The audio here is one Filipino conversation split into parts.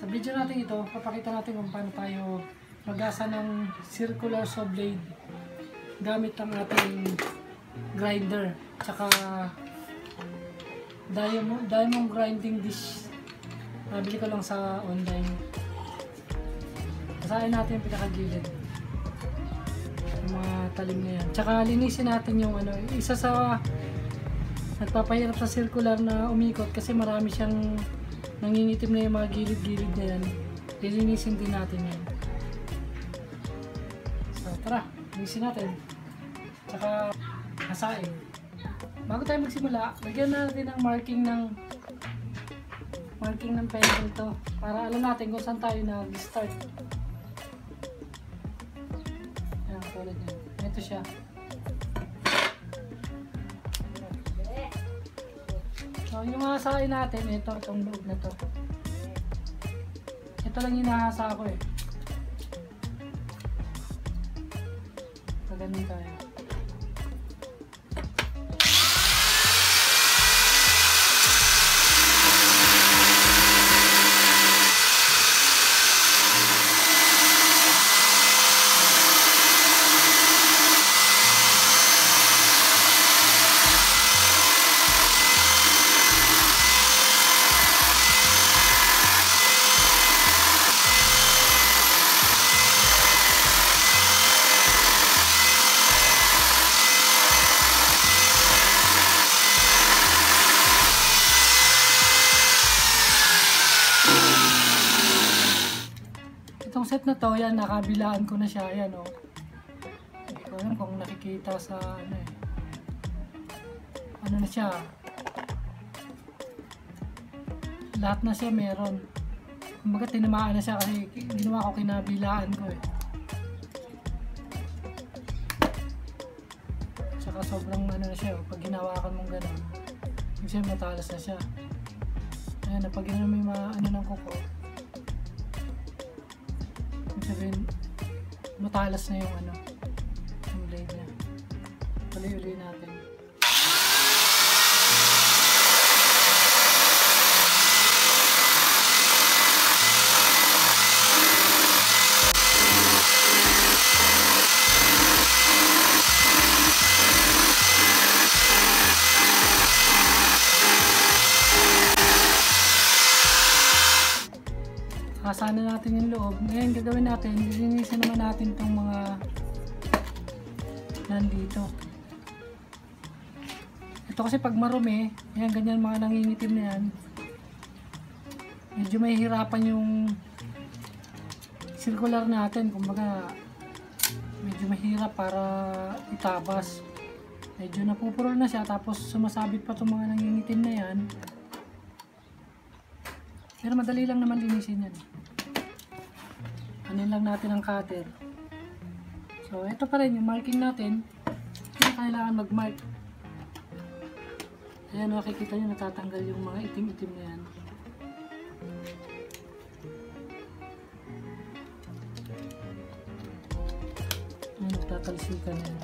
Sa video natin ito, papakita natin kung paano tayo maghasa ng circular saw blade gamit ang ating grinder tsaka diamond grinding dish. Nabili ko lang sa online. Basahin natin yung pinakagilid, yung mga talim na yan, tsaka linisin natin yung ano, isa sa nagpapahirap sa circular na umikot kasi marami siyang nangingitim na yung mga gilid-gilid na yan. Lilinisin din natin yan. So tara, linisin natin. Tsaka hasain. Bago tayo magsimula, lagyan natin ng marking ng pencil to para alam natin kung saan tayo nag-start. Ayan, tulad yan. Ito siya. So, yung hasain natin, itong loob na to. Ito lang yung nahasa ko eh. So, ganun tayo. Itong set na to, yan, nakabilaan ko na siya, yan o. Hindi ko alam kung nakikita sa ano eh. Ano na siya. Lahat na siya meron. Kumbaga tinamaan na siya kasi ginawa ko kinabilaan ko eh. Tsaka sobrang ano na siya, pag ginawakan mong gano'n, kasi matalas na siya. Ayan, pag ginawa mo yung mga ano ng kuko, sabihin, matalas na yung ano, yung blade niya. Tuloy-uloy natin. Hasana natin yung loob. Ngayon gagawin natin, lilinisin naman natin itong mga nandito. Ito kasi pag marumi, yan, ganyan mga nangingitim na yan, medyo mahihirapan yung circular natin. Kumbaga medyo mahirap para itabas. Medyo napupurol na siya, tapos sumasabit pa itong mga nangingitim na yan. Pero madali lang naman linisin yan. Anin lang natin ang cutter. So ito pa rin yung marking natin. Hindi kailangan mag-mark. Ayan, makikita nyo natatanggal yung mga itim-itim na yan. Ayan, nagtatalsikan na yan.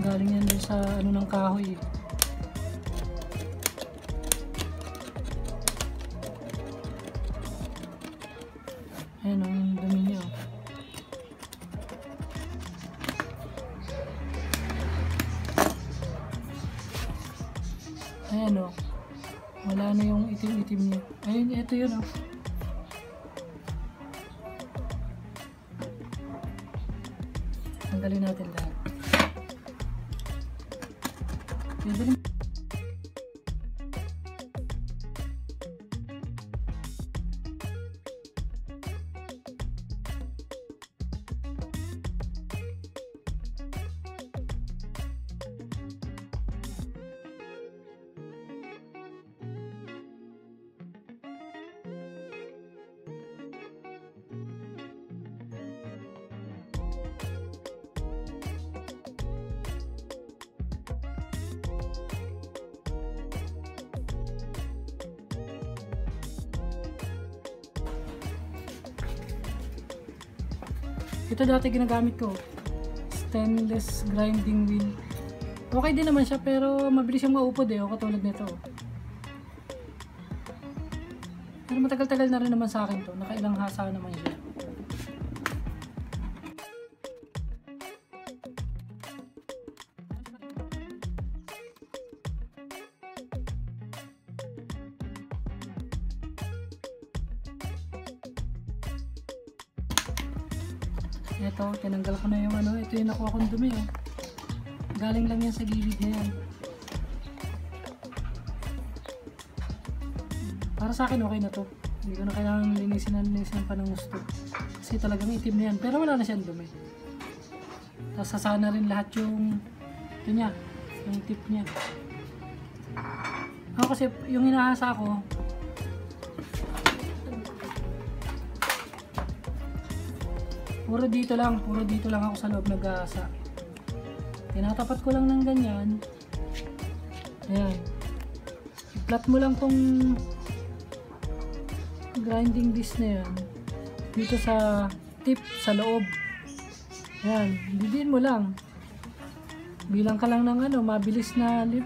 Galing yan din sa ano ng kahoy. Ayan o, yung dumi niya. Ayan o, wala na yung itim-itim niya. Ayun, ito yun o. Tanggalin natin lahat. Pwede rin. Ito dati ginagamit ko. stainless grinding wheel. Okay din naman siya pero mabilis siyang maupod o katulad nito. Pero matagal-tagal na rin naman sa akin to. Nakailang hasa naman siya. Ito, tinanggal ko na yung ito yung nakuha kong dumi Galing lang yan sa gilid na yan. Para sa akin okay na to. Hindi ko na kailangan linisin pa ng gusto. Kasi talagang itim na yan. Pero wala na siyang dumi. Tapos sasana rin lahat yung niya, yung tip niya. Ako kasi yung hinahasa ko, puro dito lang ako sa loob naghahasa. Tinatapat ko lang ng ganyan. Ayan. I-flat mo lang tong grinding disc na yan dito sa tip sa loob. Ayan. Didiin mo lang. Bilang ka lang ng mabilis na 5.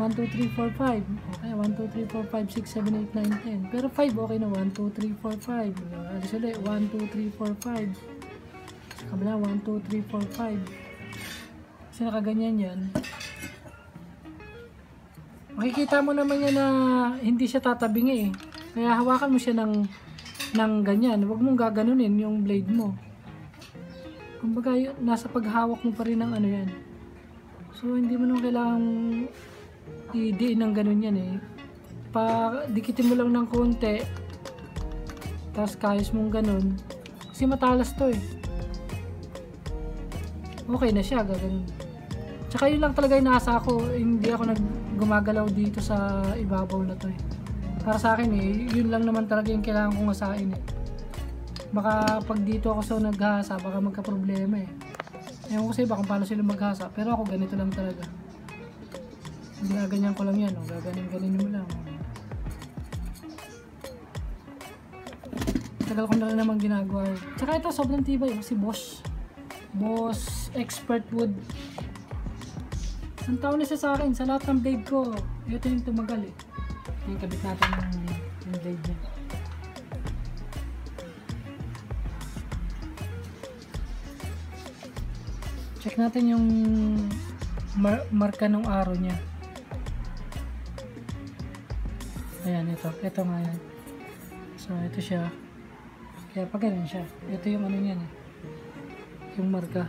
1, 2, 3, 4, 5. Okay, 1, 2, 3, 4, 5, 6, 7, 8, 9, 10. Pero 5 okay na. 1, 2, 3, 4, 5. Alis ulit. 1, 2, 3, 4, 5. Sa kabila, 1, 2, 3, 4, 5. Kasi nakaganyan yan. Makikita mo naman yan na hindi siya tatabingi Kaya hawakan mo siya ng ganyan. Huwag mong gaganunin yung blade mo. Kumbaga, nasa paghawak mo pa rin ng yan. So, hindi mo nung kailangang i-diin ng ganun yan dikitin mo lang ng konti tapos kayos mong ganun kasi matalas to okay na siya gaganon. Tsaka yun lang talaga yung nasa ako, hindi ako gumagalaw dito sa ibabaw na to para sa akin yun lang naman talaga yung kailangan kong asain baka pag dito ako sa naghasa baka magka problema ewan ko sa iba kung paano sila maghasa pero ako ganito lang talaga. Ginaganyan ko lang yan, gaganin mo lang. Tagal ko na rin naman ginagawa Tsaka ito, sobrang tibay kasi Bosch Expert Wood. Isang taon na siya sa akin, sa lahat ng blade ko. Ito yung tumagal Yung kabit natin yung blade niya. Check natin yung marka ng arrow niya. Ayan, ito nga yan. So, ito siya. Kaya pag ganun siya. Ito yung niyan yung marka.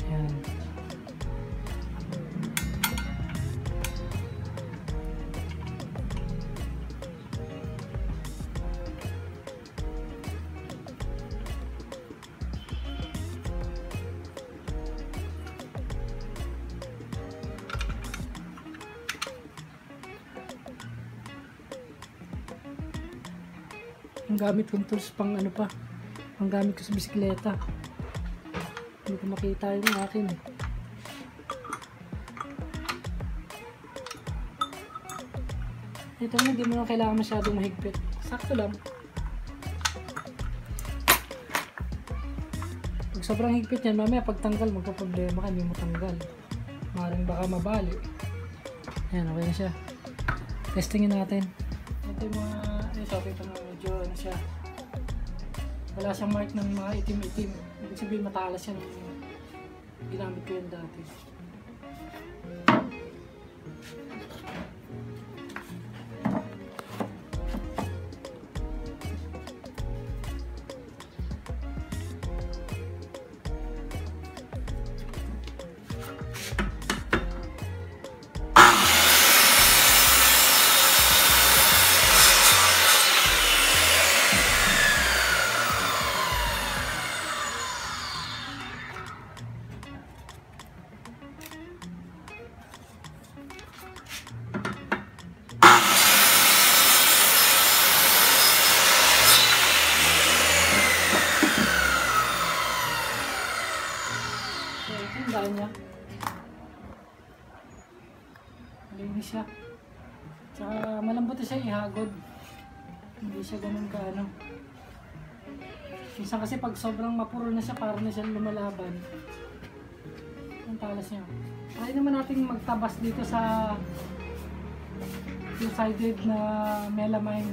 Ayan. Ang gamit kong tools pang ang gamit ko sa bisikleta. Hindi ko makita yung akin Ito hindi mo na kailangan masyadong mahigpit. Sakto lang. Pag sobrang higpit yan, mamaya pagtanggal magka-problema ka, hindi mo tanggal. Maaaring baka mabali. Ayan, okay na siya. Testingin natin. Ito yung mga kita mo medyo siya. Wala siyang mark ng mga itim-itim. Ibig sabihin matalas yan. Ginamit ko yan dati. Niya. Malinis siya. Tsaka malambot siya ihagod. Hindi siya ganun Minsan kasi pag sobrang mapuro na siya, para na siya lumalaban. Ang talas niya. Try naman natin magtabas dito sa two-sided na melamine.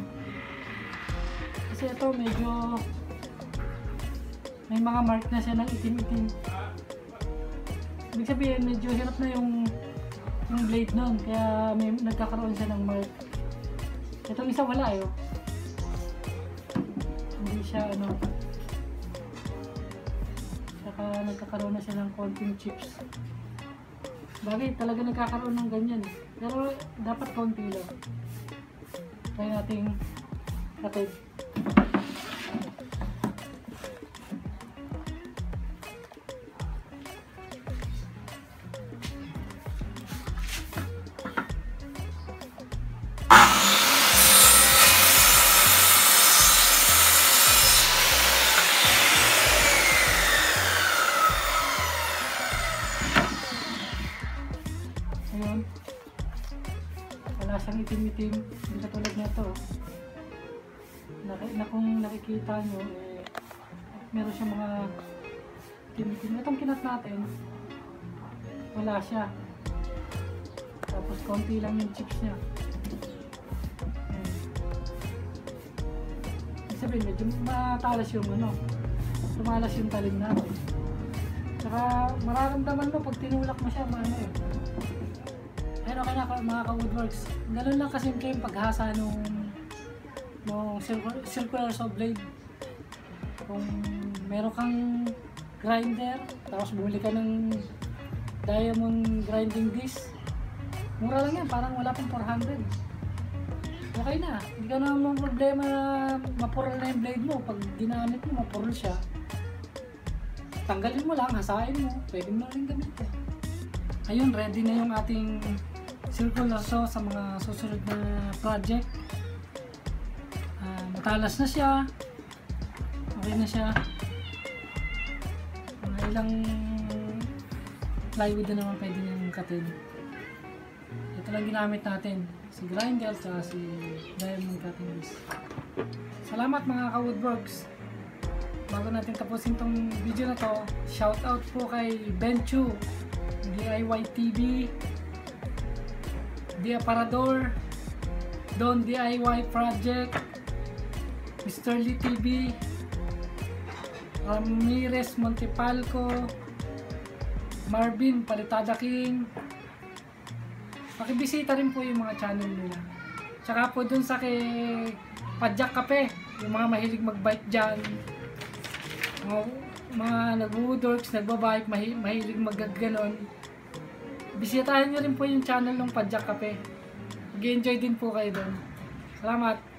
Kasi ito medyo may mga mark na siya ng itim-itim. Ibig sabihin medyo hirap na yung blade nun, kaya may nagkakaroon siya ng mark. Itong isa wala eh. Hindi siya ano. Saka nagkakaroon na siya ng konting chips. Bagay talaga nagkakaroon ng ganyan. Pero dapat konti lang. Try nating katid. Ayun. Wala siyang itim-itim. Hindi katulad nito. Kung nakikita nyo, eh, meron siyang mga itim-itim. Itong kinat natin, wala siya. Tapos konti lang yung chips niya. Ibig sabihin, medyo matalas yung ano. Tumalas yung talim natin. Saka mararamdaman mo pag tinulak mo siya, maano eh. Pero kaya mga ka-Woodworks, ganun lang kasi yung paghasa nung circular saw blade. Kung meron kang grinder, tapos bumili ka ng diamond grinding disc, mura lang yan, parang wala pang 400. Okay na, hindi ka naman problema na mapurol na yung blade mo. Pag ginamit mo, mapurol siya, tanggalin mo lang, hasain mo, pwede mo rin gamitin. Ayun, ready na yung ating circular saw sa mga susunod na project. Matalas na siya, okay na siya. Mga ilang plywood na naman pwede niyang katin. Ito lang ginamit natin, si grinder at si diamond cutting disc. Salamat mga ka-Woodworks. Bago natin tapusin tong video na to, shout out po kay Benchu, DIY TV, The Aparador, Don DIY Project, Mr. Lee TV, Ramirez Montepalco, Marvin Palitada King. Pakibisita rin po yung mga channel nila. Tsaka po dun sa kay Padjak Kape, yung mga mahilig magbike dyan, mga nag-woodworks, nagbabike, mahilig magaganon. Bisitahin nyo rin po yung channel ng Padjak Kape. Mag-enjoy din po kayo doon. Salamat!